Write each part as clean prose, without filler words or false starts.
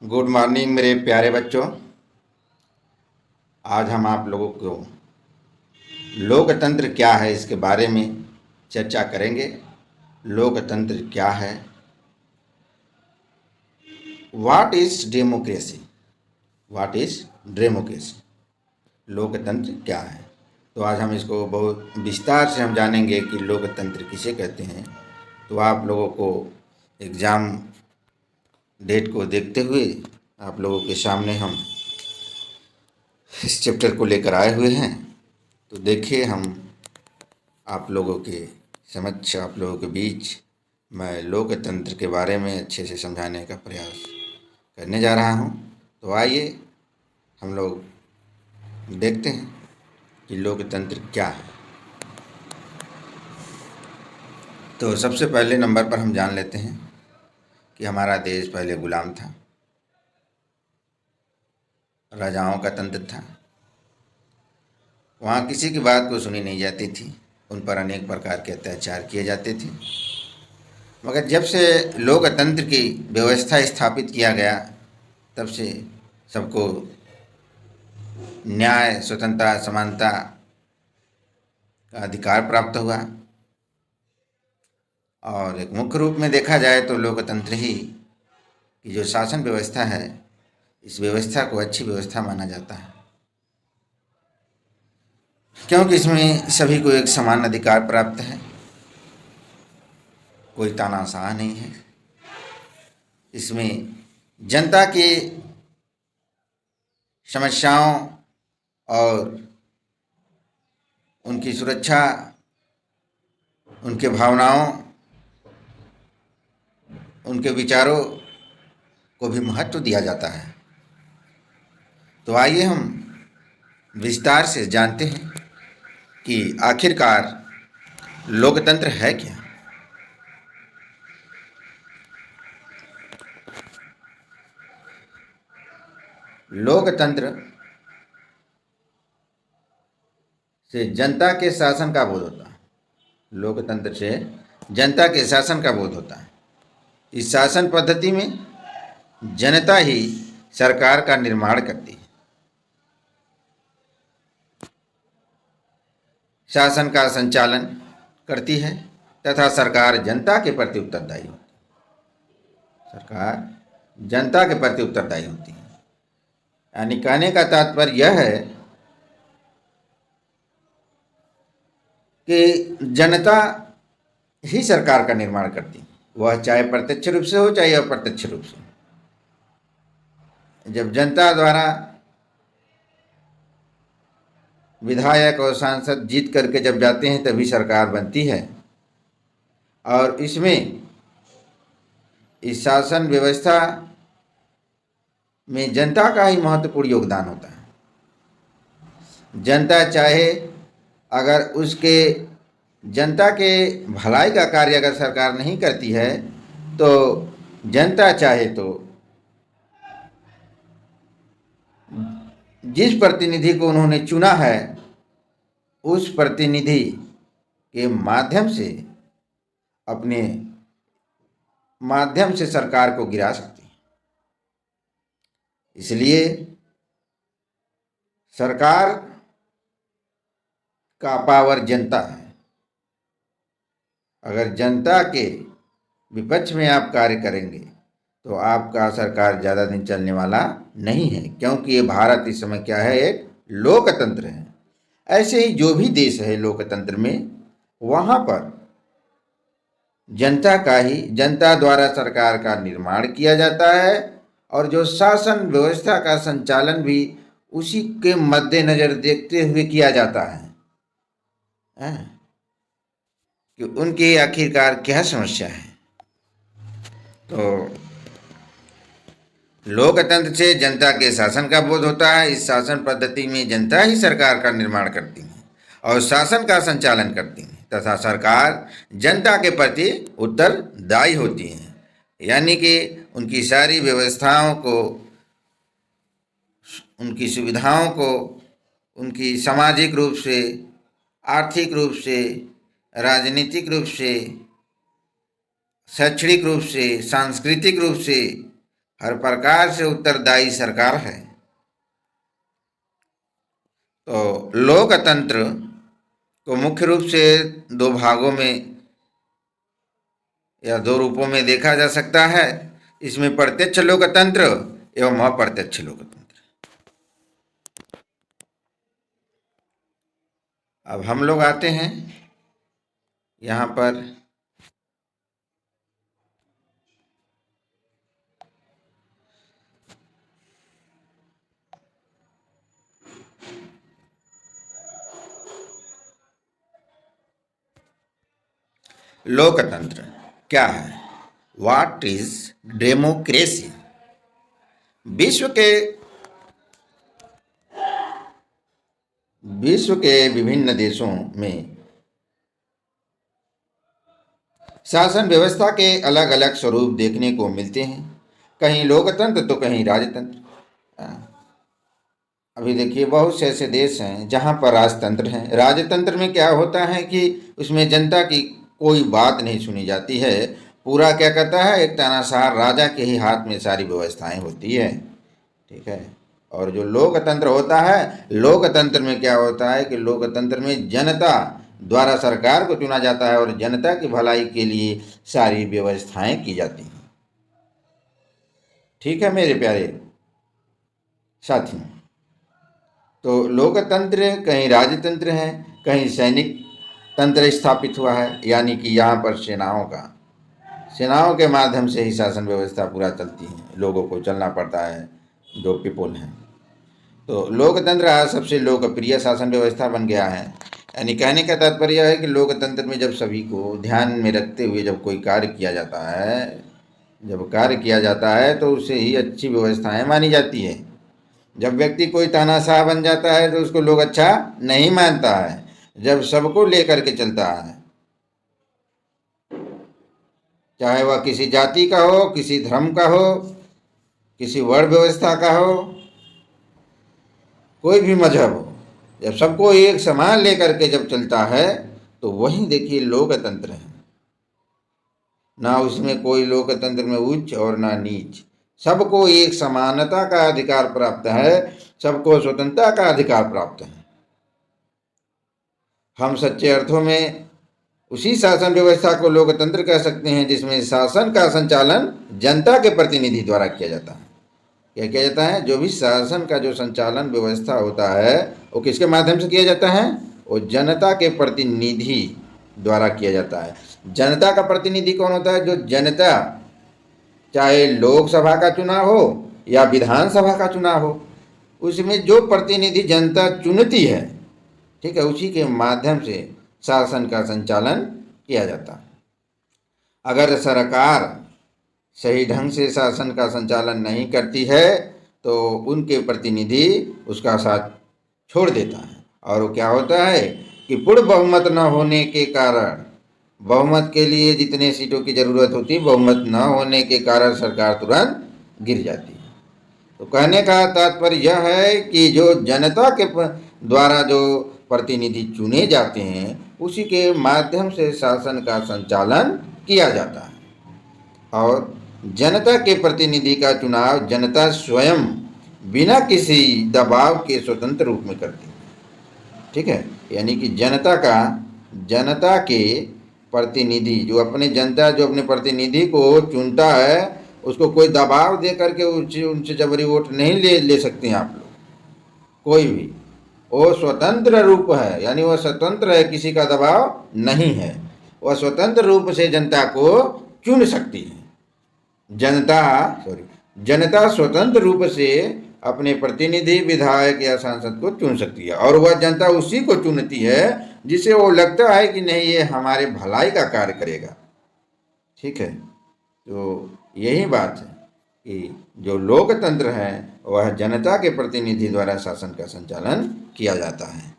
Good morning मेरे प्यारे बच्चों। आज हम आप लोगों को लोकतंत्र क्या है इसके बारे में चर्चा करेंगे। लोकतंत्र क्या है? What is democracy? What is democracy? लोकतंत्र क्या है? तो आज हम इसको बहुत विस्तार से हम जानेंगे कि लोकतंत्र किसे कहते हैं। तो आप लोगों को एग्ज़ाम डेट को देखते हुए आप लोगों के सामने हम इस चैप्टर को लेकर आए हुए हैं। तो देखिए, हम आप लोगों के समक्ष, आप लोगों के बीच मैं लोकतंत्र के बारे में अच्छे से समझाने का प्रयास करने जा रहा हूं। तो आइए हम लोग देखते हैं कि लोकतंत्र क्या है। तो सबसे पहले नंबर पर हम जान लेते हैं कि हमारा देश पहले गुलाम था, राजाओं का तंत्र था। वहाँ किसी की बात को सुनी नहीं जाती थी, उन पर अनेक प्रकार के अत्याचार किए जाते थे। मगर जब से लोकतंत्र की व्यवस्था स्थापित किया गया, तब से सबको न्याय, स्वतंत्रता, समानता का अधिकार प्राप्त हुआ। और एक मुख्य रूप में देखा जाए तो लोकतंत्र ही की जो शासन व्यवस्था है, इस व्यवस्था को अच्छी व्यवस्था माना जाता है, क्योंकि इसमें सभी को एक समान अधिकार प्राप्त है, कोई तानाशाह नहीं है। इसमें जनता की समस्याओं और उनकी सुरक्षा, उनके भावनाओं, उनके विचारों को भी महत्व दिया जाता है। तो आइए हम विस्तार से जानते हैं कि आखिरकार लोकतंत्र है क्या। लोकतंत्र से जनता के शासन का बोध होता है। लोकतंत्र से जनता के शासन का बोध होता है। इस शासन पद्धति में जनता ही सरकार का निर्माण करती है। शासन का संचालन करती है तथा सरकार जनता के प्रति उत्तरदायी होती है। सरकार जनता के प्रति उत्तरदायी होती है। यानी कहने का तात्पर्य यह है कि जनता ही सरकार का निर्माण करती है, वह चाहे प्रत्यक्ष रूप से हो चाहे अप्रत्यक्ष रूप से। जब जनता द्वारा विधायक और सांसद जीत करके जब जाते हैं तभी सरकार बनती है। और इसमें इस शासन व्यवस्था में जनता का ही महत्वपूर्ण योगदान होता है। जनता चाहे अगर उसके जनता के भलाई का कार्य अगर सरकार नहीं करती है, तो जनता चाहे तो जिस प्रतिनिधि को उन्होंने चुना है, उस प्रतिनिधि के माध्यम से, अपने माध्यम से सरकार को गिरा सकती है। इसलिए सरकार का पावर जनता है। अगर जनता के विपक्ष में आप कार्य करेंगे तो आपका सरकार ज़्यादा दिन चलने वाला नहीं है, क्योंकि ये भारत इस समय क्या है, एक लोकतंत्र है। ऐसे ही जो भी देश है लोकतंत्र में, वहाँ पर जनता द्वारा सरकार का निर्माण किया जाता है और जो शासन व्यवस्था का संचालन भी उसी के मद्देनजर देखते हुए किया जाता है कि उनकी आखिरकार क्या समस्या है। तो लोकतंत्र से जनता के शासन का बोध होता है। इस शासन पद्धति में जनता ही सरकार का निर्माण करती है और शासन का संचालन करती है तथा सरकार जनता के प्रति उत्तरदायी होती है। यानी कि उनकी सारी व्यवस्थाओं को, उनकी सुविधाओं को, उनकी सामाजिक रूप से, आर्थिक रूप से, राजनीतिक रूप से, शैक्षणिक रूप से, सांस्कृतिक रूप से हर प्रकार से उत्तरदायी सरकार है। तो लोकतंत्र को मुख्य रूप से दो भागों में या दो रूपों में देखा जा सकता है। इसमें प्रत्यक्ष लोकतंत्र एवं अप्रत्यक्ष लोकतंत्र। अब हम लोग आते हैं यहाँ पर लोकतंत्र क्या है। What is democracy. विश्व के विभिन्न देशों में शासन व्यवस्था के अलग अलग स्वरूप देखने को मिलते हैं। कहीं लोकतंत्र तो कहीं राजतंत्र। अभी देखिए बहुत से ऐसे देश हैं जहाँ पर राजतंत्र हैं। राजतंत्र में क्या होता है कि उसमें जनता की कोई बात नहीं सुनी जाती है। पूरा क्या कहता है, एक तानाशाह राजा के ही हाथ में सारी व्यवस्थाएं होती है। ठीक है। और जो लोकतंत्र होता है, लोकतंत्र में क्या होता है कि लोकतंत्र में जनता द्वारा सरकार को चुना जाता है और जनता की भलाई के लिए सारी व्यवस्थाएं की जाती हैं। ठीक है मेरे प्यारे साथियों। तो लोकतंत्र कहीं राजतंत्र है, कहीं सैनिक तंत्र स्थापित हुआ है, यानी कि यहाँ पर सेनाओं के माध्यम से ही शासन व्यवस्था पूरा चलती है। लोगों को चलना पड़ता है, जो पीपुल हैं। तो लोकतंत्र आज सबसे लोकप्रिय शासन व्यवस्था बन गया है। यानी कहने का तात्पर्य है कि लोकतंत्र में जब सभी को ध्यान में रखते हुए जब कोई कार्य किया जाता है, तो उससे ही अच्छी व्यवस्थाएं मानी जाती है। जब व्यक्ति कोई तानाशाह बन जाता है तो उसको लोग अच्छा नहीं मानता है। जब सबको लेकर के चलता है, चाहे वह किसी जाति का हो, किसी धर्म का हो, किसी वर्ण व्यवस्था का हो, कोई भी मजहब हो, जब सबको एक समान लेकर के जब चलता है तो वही देखिए लोकतंत्र है। ना उसमें कोई लोकतंत्र में उच्च और ना नीच, सबको एक समानता का अधिकार प्राप्त है, सबको स्वतंत्रता का अधिकार प्राप्त है। हम सच्चे अर्थों में उसी शासन व्यवस्था को लोकतंत्र कह सकते हैं जिसमें शासन का संचालन जनता के प्रतिनिधि द्वारा किया जाता है। क्या किया जाता है, जो भी शासन का जो संचालन व्यवस्था होता है वो किसके माध्यम से किया जाता है, वो जनता के प्रतिनिधि द्वारा किया जाता है। जनता का प्रतिनिधि कौन होता है, जो जनता, चाहे लोकसभा का चुनाव हो या विधानसभा का चुनाव हो, उसमें जो प्रतिनिधि जनता चुनती है, ठीक है, उसी के माध्यम से शासन का संचालन किया जाता है। अगर सरकार सही ढंग से शासन का संचालन नहीं करती है तो उनके प्रतिनिधि उसका साथ छोड़ देता है। और वो क्या होता है कि पूर्ण बहुमत न होने के कारण, बहुमत के लिए जितने सीटों की जरूरत होती है, बहुमत न होने के कारण सरकार तुरंत गिर जाती है। तो कहने का तात्पर्य यह है कि जो जनता के द्वारा जो प्रतिनिधि चुने जाते हैं उसी के माध्यम से शासन का संचालन किया जाता है। और जनता के प्रतिनिधि का चुनाव जनता स्वयं बिना किसी दबाव के स्वतंत्र रूप में करती है। ठीक है। यानी कि जनता के प्रतिनिधि जो अपने प्रतिनिधि को चुनता है, उसको कोई दबाव दे करके उनसे जबरी वोट नहीं ले सकते हैं आप लोग, कोई भी। वो स्वतंत्र रूप है, यानी वह स्वतंत्र है, किसी का दबाव नहीं है। वह स्वतंत्र रूप से जनता को चुन सकती है। जनता स्वतंत्र रूप से अपने प्रतिनिधि, विधायक या सांसद को चुन सकती है और वह जनता उसी को चुनती है जिसे वो लगता है कि नहीं ये हमारे भलाई का कार्य करेगा। ठीक है। तो यही बात है कि जो लोकतंत्र है वह जनता के प्रतिनिधि द्वारा शासन का संचालन किया जाता है।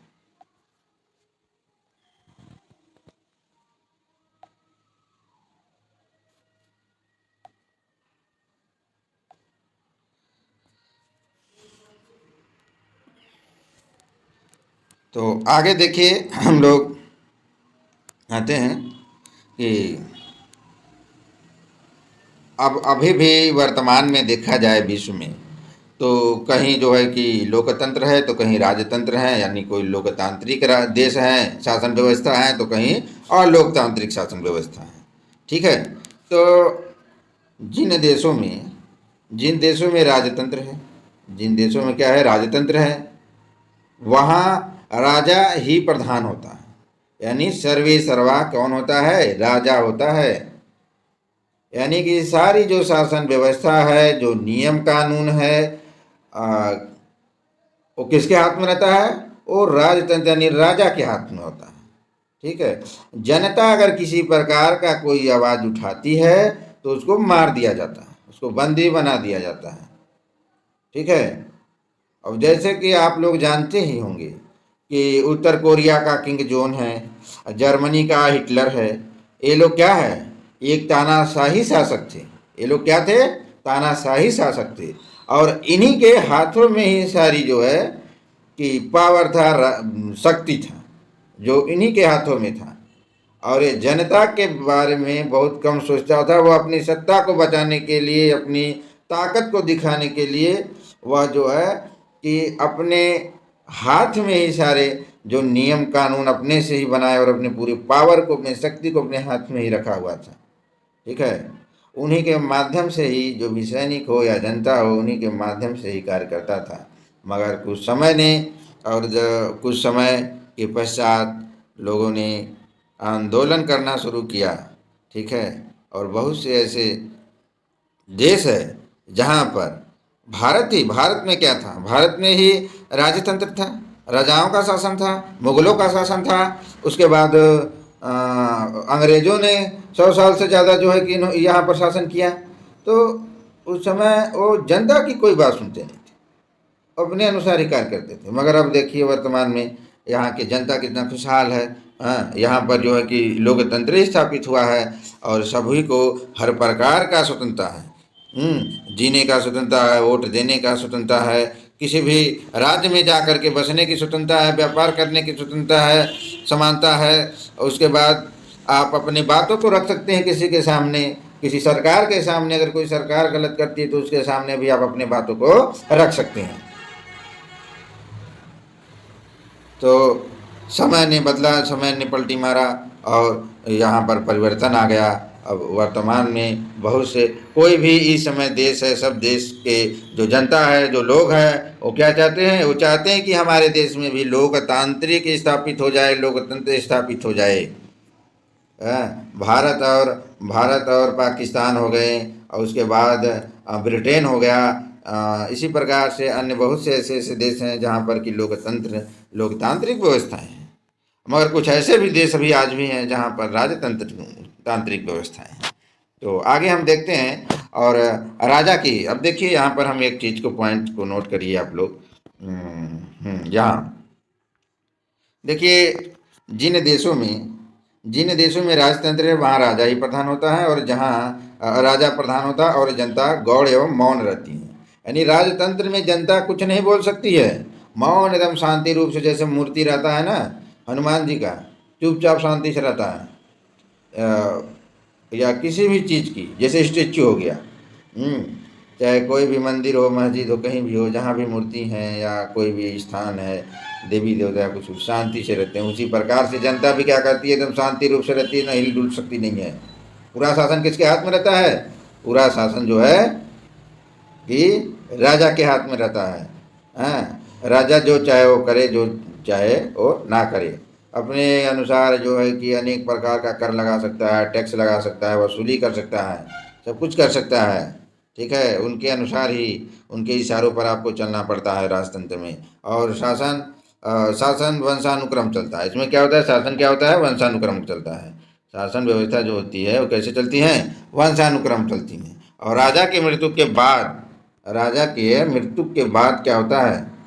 तो आगे देखिए हम लोग आते हैं कि अब अभी भी वर्तमान में देखा जाए विश्व में, तो कहीं जो है कि लोकतंत्र है तो कहीं राजतंत्र है, यानी कोई लोकतांत्रिक देश है, शासन व्यवस्था है, तो कहीं और लोकतांत्रिक शासन व्यवस्था है। ठीक है। तो जिन देशों में राजतंत्र है, जिन देशों में क्या है, राजतंत्र है, वहाँ राजा ही प्रधान होता है, यानी सर्वे सर्वा कौन होता है, राजा होता है। यानी कि सारी जो शासन व्यवस्था है, जो नियम कानून है, आ, वो किसके हाथ में रहता है, वो राजतंत्र यानी राजा के हाथ में होता है। ठीक है। जनता अगर किसी प्रकार का कोई आवाज़ उठाती है तो उसको मार दिया जाता है, उसको बंदी बना दिया जाता है। ठीक है। अब जैसे कि आप लोग जानते ही होंगे कि उत्तर कोरिया का किंग जोन है, जर्मनी का हिटलर है, ये लोग क्या है, एक तानाशाही शासक थे। ये लोग क्या थे, तानाशाही शासक थे, और इन्हीं के हाथों में ही सारी जो है कि पावर था, शक्ति था, जो इन्हीं के हाथों में था। और ये जनता के बारे में बहुत कम सोचता था। वो अपनी सत्ता को बचाने के लिए, अपनी ताकत को दिखाने के लिए वह जो है कि अपने हाथ में ही सारे जो नियम कानून अपने से ही बनाए और अपनी पूरी पावर को, अपनी शक्ति को अपने हाथ में ही रखा हुआ था। ठीक है। उन्हीं के माध्यम से ही, जो भी सैनिक हो या जनता हो, उन्हीं के माध्यम से ही कार्य करता था। मगर कुछ समय ने, और कुछ समय के पश्चात लोगों ने आंदोलन करना शुरू किया। ठीक है। और बहुत से ऐसे देश है जहाँ पर भारत में क्या था, भारत में ही राजतंत्र था, राजाओं का शासन था, मुगलों का शासन था। उसके बाद अंग्रेज़ों ने 100 साल से ज़्यादा जो है कि यहाँ पर शासन किया। तो उस समय वो जनता की कोई बात सुनते नहीं थे, अपने अनुसार ही कार्य करते थे। मगर अब देखिए वर्तमान में यहाँ की जनता कितना खुशहाल है। हाँ, यहाँ पर जो है कि लोकतंत्र स्थापित हुआ है और सभी को हर प्रकार का स्वतंत्रता है। जीने का स्वतंत्रता है, वोट देने का स्वतंत्रता है, किसी भी राज्य में जा कर के बसने की स्वतंत्रता है, व्यापार करने की स्वतंत्रता है, समानता है। उसके बाद आप अपनी बातों को रख सकते हैं किसी के सामने, किसी सरकार के सामने। अगर कोई सरकार गलत करती है तो उसके सामने भी आप अपनी बातों को रख सकते हैं। तो समय ने बदला, समय ने पलटी मारा और यहाँ पर परिवर्तन आ गया। अब वर्तमान में बहुत से, कोई भी इस समय देश है, सब देश के जो जनता है, जो लोग हैं, वो क्या चाहते हैं, वो चाहते हैं कि हमारे देश में भी लोकतांत्रिक स्थापित हो जाए, लोकतंत्र स्थापित हो जाए। भारत और पाकिस्तान हो गए, और उसके बाद ब्रिटेन हो गया। इसी प्रकार से अन्य बहुत से ऐसे ऐसे देश हैं जहाँ पर कि लोकतांत्रिक व्यवस्थाएं हैं। मगर कुछ ऐसे भी देश अभी आज भी हैं जहाँ पर राजतंत्र तांत्रिक व्यवस्थाएं हैं। तो आगे हम देखते हैं। और राजा की, अब देखिए यहाँ पर हम एक चीज़ को, पॉइंट को नोट करिए आप लोग। यहाँ देखिए, जिन देशों में राजतंत्र है वहाँ राजा ही प्रधान होता है, और जहाँ राजा प्रधान होता है और जनता गौड़ एवं मौन रहती है। यानी राजतंत्र में जनता कुछ नहीं बोल सकती है, मौन एकदम शांति रूप से, जैसे मूर्ति रहता है ना हनुमान जी का, चुपचाप शांति से रहता है। या किसी भी चीज़ की, जैसे स्टेच्यू हो गया, चाहे कोई भी मंदिर हो, मस्जिद हो, कहीं भी हो, जहाँ भी मूर्ति हैं या कोई भी स्थान है, देवी देवता कुछ, शांति से रहते हैं। उसी प्रकार से जनता भी क्या करती है, एकदम शांति रूप से रहती है, ना हिल डुल सकती नहीं है। पूरा शासन किसके हाथ में रहता है, पूरा शासन जो है कि राजा के हाथ में रहता है। राजा जो चाहे वो करे, जो चाहे वो ना करे। अपने अनुसार जो है कि अनेक प्रकार का कर लगा सकता है, टैक्स लगा सकता है, वसूली कर सकता है, सब कुछ कर सकता है। ठीक है। उनके अनुसार ही, उनके इशारों पर आपको चलना पड़ता है राजतंत्र में। और शासन वंशानुक्रम चलता है। इसमें क्या होता है, शासन क्या होता है, वंशानुक्रम चलता है। शासन व्यवस्था जो होती है वो कैसे चलती है, वंशानुक्रम चलती है। और राजा की मृत्यु के बाद क्या होता है,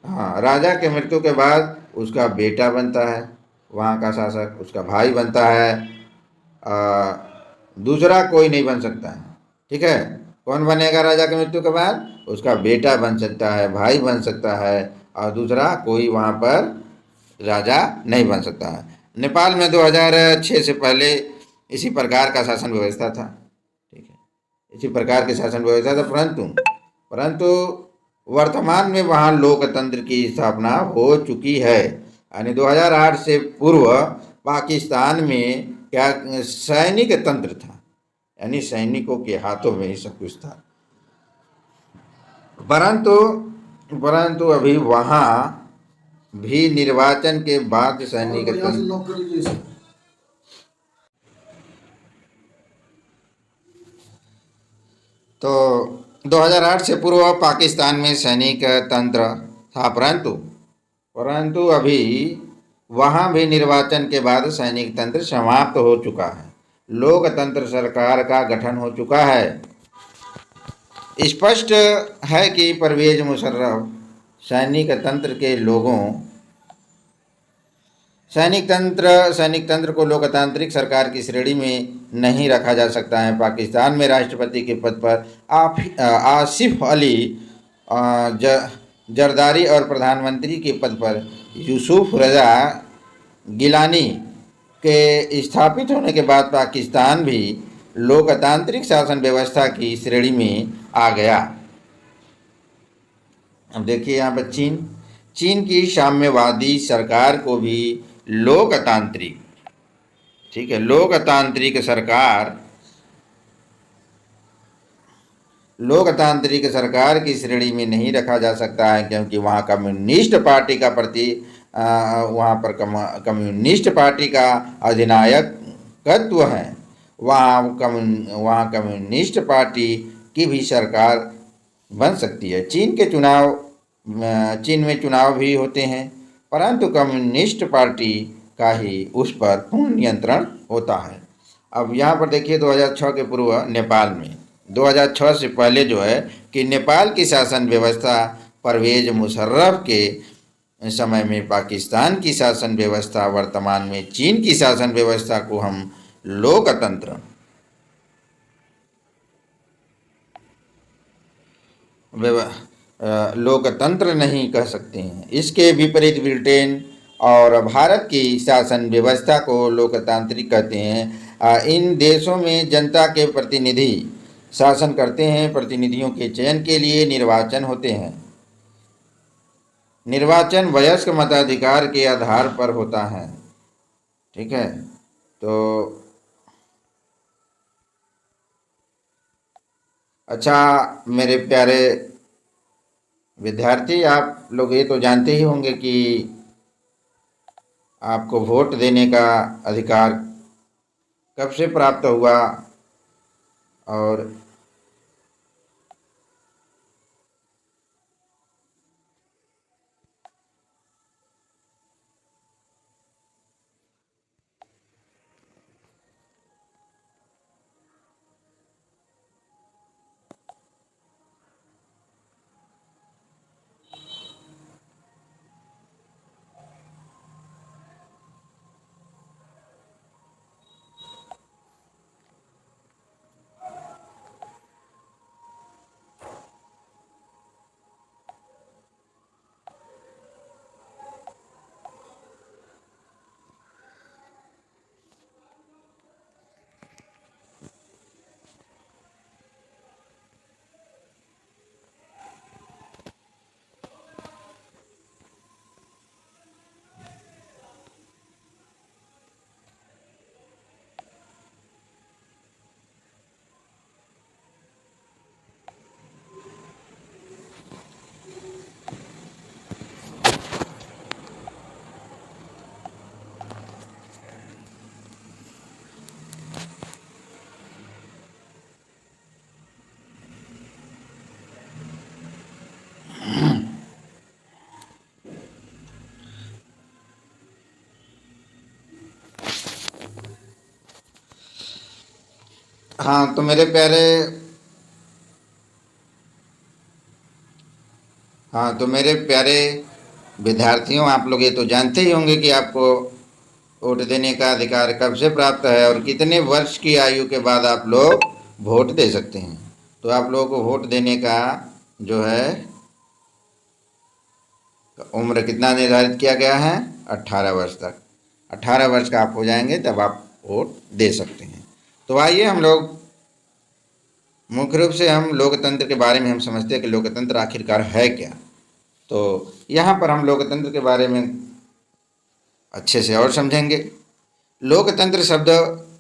हाँ, राजा के मृत्यु के बाद उसका बेटा बनता है वहाँ का शासक, उसका भाई बनता है। दूसरा कोई नहीं बन सकता है। ठीक है। कौन बनेगा राजा की मृत्यु के बाद, उसका बेटा बन सकता है, भाई बन सकता है, और दूसरा कोई वहाँ पर राजा नहीं बन सकता है। नेपाल में 2006 से पहले इसी प्रकार का शासन व्यवस्था था। ठीक है, इसी प्रकार की शासन व्यवस्था था, परंतु वर्तमान में वहाँ लोकतंत्र की स्थापना हो चुकी है। यानी 2008 से पूर्व पाकिस्तान में क्या सैनिक तंत्र था, यानी सैनिकों के हाथों में ही सब कुछ था। परंतु परंतु अभी वहाँ भी निर्वाचन के बाद सैनिक तंत्र, तो 2008 से पूर्व पाकिस्तान में सैनिक तंत्र था, परंतु परंतु अभी वहाँ भी निर्वाचन के बाद सैनिक तंत्र समाप्त हो चुका है। लोकतंत्र सरकार का गठन हो चुका है। स्पष्ट है कि परवेज मुशर्रफ सैनिक तंत्र के लोगों सैनिक तंत्र को लोकतांत्रिक सरकार की श्रेणी में नहीं रखा जा सकता है। पाकिस्तान में राष्ट्रपति के पद पर आसिफ अली जरदारी और प्रधानमंत्री के पद पर यूसुफ रजा गिलानी के स्थापित होने के बाद पाकिस्तान भी लोकतांत्रिक शासन व्यवस्था की श्रेणी में आ गया। अब देखिए यहाँ पर चीन की साम्यवादी सरकार को भी लोकतांत्रिक, ठीक है, लोकतांत्रिक सरकार की श्रेणी में नहीं रखा जा सकता है, क्योंकि वहाँ कम्युनिस्ट पार्टी का वहाँ पर कम्युनिस्ट पार्टी का अधिनायकत्व है। वहाँ कम्युनिस्ट पार्टी की भी सरकार बन सकती है। चीन में चुनाव भी होते हैं, परंतु कम्युनिस्ट पार्टी का ही उस पर पूर्ण नियंत्रण होता है। अब यहाँ पर देखिए 2006 के पूर्व नेपाल में, 2006 से पहले जो है कि नेपाल की शासन व्यवस्था परवेज मुशर्रफ के समय में पाकिस्तान की शासन व्यवस्था, वर्तमान में चीन की शासन व्यवस्था को हम लोकतंत्र नहीं कह सकते हैं। इसके विपरीत ब्रिटेन और भारत की शासन व्यवस्था को लोकतांत्रिक कहते हैं। इन देशों में जनता के प्रतिनिधि शासन करते हैं। प्रतिनिधियों के चयन के लिए निर्वाचन होते हैं। निर्वाचन वयस्क मताधिकार के आधार पर होता है। ठीक है, तो अच्छा मेरे प्यारे विद्यार्थी, आप लोग ये तो जानते ही होंगे कि आपको वोट देने का अधिकार कब से प्राप्त हुआ, और हाँ तो मेरे प्यारे विद्यार्थियों, आप लोग ये तो जानते ही होंगे कि आपको वोट देने का अधिकार कब से प्राप्त है और कितने वर्ष की आयु के बाद आप लोग वोट दे सकते हैं। तो आप लोगों को वोट देने का जो है उम्र कितना निर्धारित किया गया है, 18 वर्ष तक। 18 वर्ष का आप हो जाएंगे तब आप वोट दे सकते हैं। तो आइए हम लोग मुख्य रूप से हम लोकतंत्र के बारे में हम समझते हैं कि लोकतंत्र आखिरकार है क्या। तो यहाँ पर हम लोकतंत्र के बारे में अच्छे से और समझेंगे। लोकतंत्र शब्द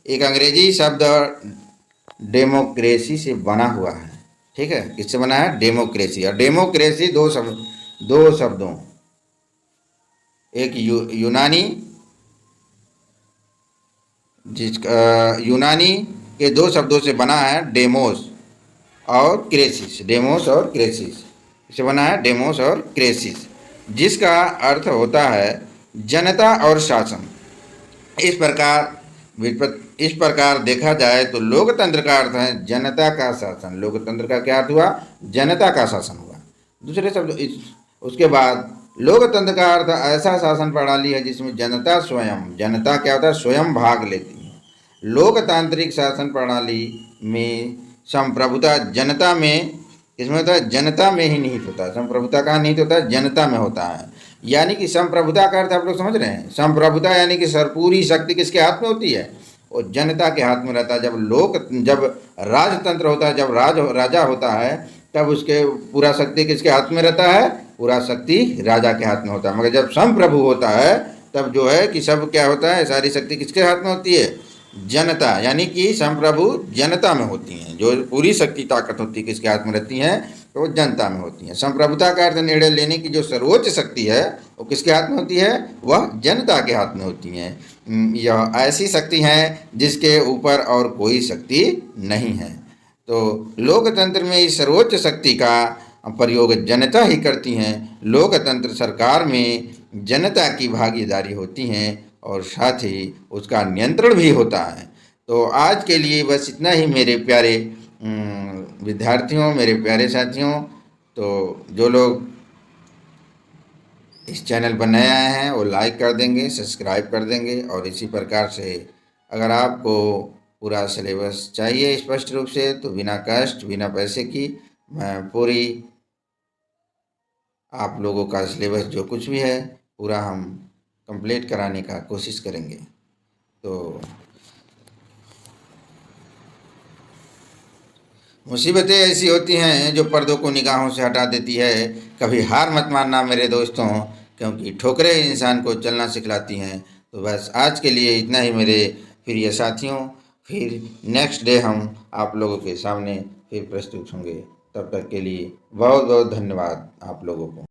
एक अंग्रेजी शब्द डेमोक्रेसी से बना हुआ है। ठीक है, किससे बना है? डेमोक्रेसी। और डेमोक्रेसी दो शब्दों, एक यूनानी यूनानी के दो शब्दों से बना है, डेमोस और क्रेसिस। डेमोस और क्रेसिस से बना है, डेमोस और क्रेसिस, जिसका अर्थ होता है जनता और शासन। इस प्रकार देखा जाए तो लोकतंत्र का अर्थ है जनता का शासन। लोकतंत्र का क्या अर्थ हुआ? जनता का शासन हुआ। दूसरे शब्द उसके बाद लोकतंत्र का अर्थ ऐसा शासन प्रणाली है जिसमें जनता क्या होता है? स्वयं भाग लेती है। लोकतांत्रिक शासन प्रणाली में संप्रभुता जनता में, इसमें होता है जनता में ही निहित होता है। संप्रभुता कहाँ निहित होता है? जनता में होता है। यानी कि संप्रभुता का अर्थ आप लोग समझ रहे हैं? संप्रभुता यानी कि पूरी शक्ति किसके हाथ में होती है? और जनता के हाथ में रहता है। जब राजतंत्र होता है, जब राजा होता है, तब उसके पूरा शक्ति किसके हाथ में रहता है? पूरा शक्ति राजा के हाथ में होता है। मगर जब संप्रभु होता है तब जो है कि सब क्या होता है? सारी शक्ति किसके हाथ में होती है? जनता, यानी कि संप्रभु जनता में होती हैं। जो पूरी शक्ति ताकत होती है किसके हाथ में रहती हैं? तो जनता में होती हैं। संप्रभुता का अर्थ निर्णय लेने की जो सर्वोच्च शक्ति है वो किसके हाथ में होती है? वह जनता के हाथ में होती हैं। यह ऐसी शक्ति है जिसके ऊपर और कोई शक्ति नहीं है। तो लोकतंत्र में इस सर्वोच्च शक्ति का प्रयोग जनता ही करती हैं। लोकतंत्र सरकार में जनता की भागीदारी होती है और साथ ही उसका नियंत्रण भी होता है। तो आज के लिए बस इतना ही मेरे प्यारे विद्यार्थियों, मेरे प्यारे साथियों। तो जो लोग इस चैनल पर नए आए हैं वो लाइक कर देंगे, सब्सक्राइब कर देंगे। और इसी प्रकार से अगर आपको पूरा सिलेबस चाहिए स्पष्ट रूप से, तो बिना कष्ट, बिना पैसे की मैं पूरी आप लोगों का सिलेबस जो कुछ भी है पूरा हम कंप्लीट कराने का कोशिश करेंगे। तो मुसीबतें ऐसी होती हैं जो पर्दों को निगाहों से हटा देती है। कभी हार मत मानना मेरे दोस्तों, क्योंकि ठोकरें इंसान को चलना सिखलाती हैं। तो बस आज के लिए इतना ही मेरे प्रिय साथियों। फिर नेक्स्ट डे हम आप लोगों के सामने फिर प्रस्तुत होंगे। तब तक के लिए बहुत बहुत धन्यवाद आप लोगों को।